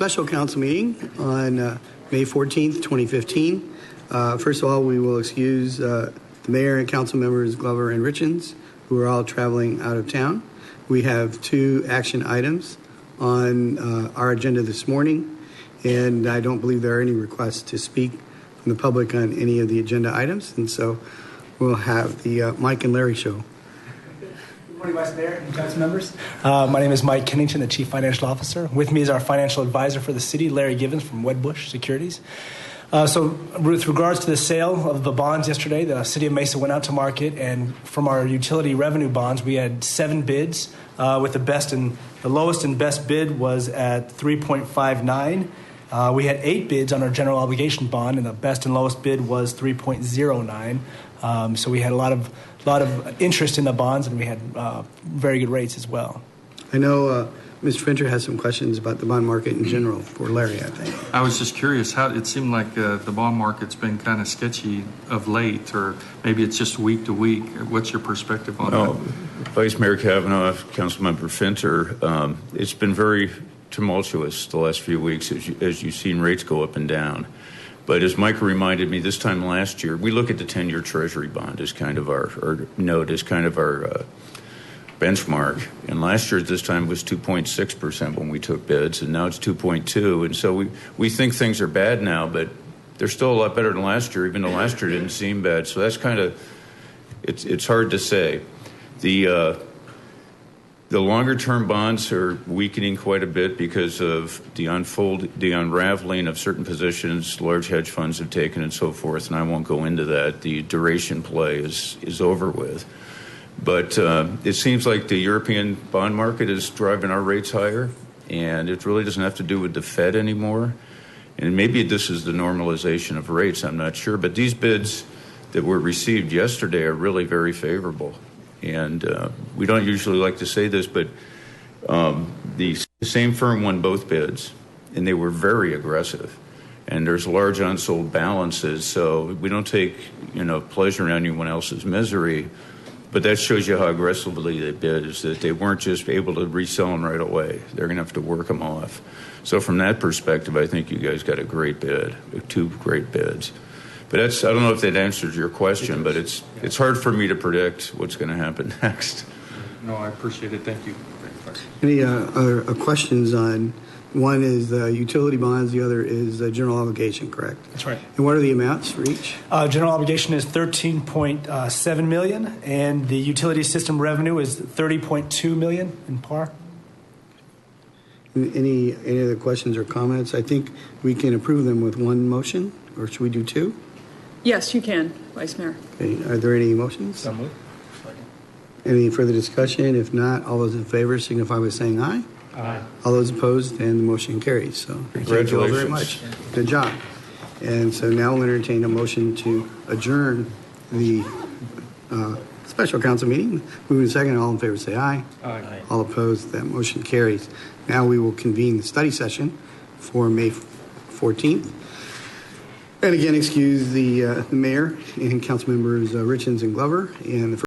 special council meeting on May 14th, 2015. First of all, we will excuse the mayor and council members Glover and Richens, who are all traveling out of town. We have 2 action items on our agenda this morning, and I don't believe there are any requests to speak from the public on any of the agenda items, and so we'll have the Mike and Larry show. Good morning, Vice Mayor and council members. My name is Mike Kennington, the Chief Financial Officer. With me is our financial advisor for the city, Larry Givens from Wedbush Securities. So with regards to the sale of the bonds yesterday, the city of Mesa went out to market, and from our utility revenue bonds, we had 7 bids, with the lowest and best bid was at 3.59. We had 8 bids on our general obligation bond, and the best and lowest bid was 3.09. So we had a lot of interest in the bonds, and we had very good rates as well. I know Mr. Fincher has some questions about the bond market in general for Larry, I think. I was just curious, how it seemed like the bond market's been kind of sketchy of late, or maybe it's just week to week. What's your perspective on that? Vice Mayor Kavanaugh, Councilmember Fincher, it's been very tumultuous the last few weeks as you've seen rates go up and down. But as Mike reminded me, this time last year, we look at the 10-year Treasury bond as kind of our benchmark. And last year at this time was 2.6% when we took bids, and now it's 2.2%. And so we think things are bad now, but they're still a lot better than last year, even though last year didn't seem bad. So that's kind of, it's hard to say. The longer-term bonds are weakening quite a bit because of the unraveling of certain positions large hedge funds have taken and so forth, and I won't go into that. The duration play is over with. But it seems like the European bond market is driving our rates higher, and it really doesn't have to do with the Fed anymore. And maybe this is the normalization of rates, I'm not sure. But these bids that were received yesterday are really very favorable. And we don't usually like to say this, but the same firm won both bids, and they were very aggressive. And there's large unsold balances, so we don't take pleasure in anyone else's misery. But that shows you how aggressively they bid, is that they weren't just able to resell them right away. They're going to have to work them off. So from that perspective, I think you guys got a great bid, 2 great bids. But I don't know if that answers your question, but it's hard for me to predict what's going to happen next. No, I appreciate it. Thank you. Any other questions on, one is the utility bonds, the other is the general obligation, correct? That's right. And what are the amounts for each? General obligation is $13.7 million, and the utility system revenue is $30.2 million in par. Any other questions or comments? I think we can approve them with one motion, or should we do 2? Yes, you can, Vice Mayor. Okay. Are there any motions? So moved. Any further discussion? If not, all those in favor signify by saying aye. Aye. All those opposed, and the motion carries. So thank you all very much. Good job. And so now we'll entertain a motion to adjourn the special council meeting. Moving second, all in favor say aye. Aye. All opposed, that motion carries. Now we will convene the study session for May 14th. And again, excuse the mayor and council members Richens and Glover. And the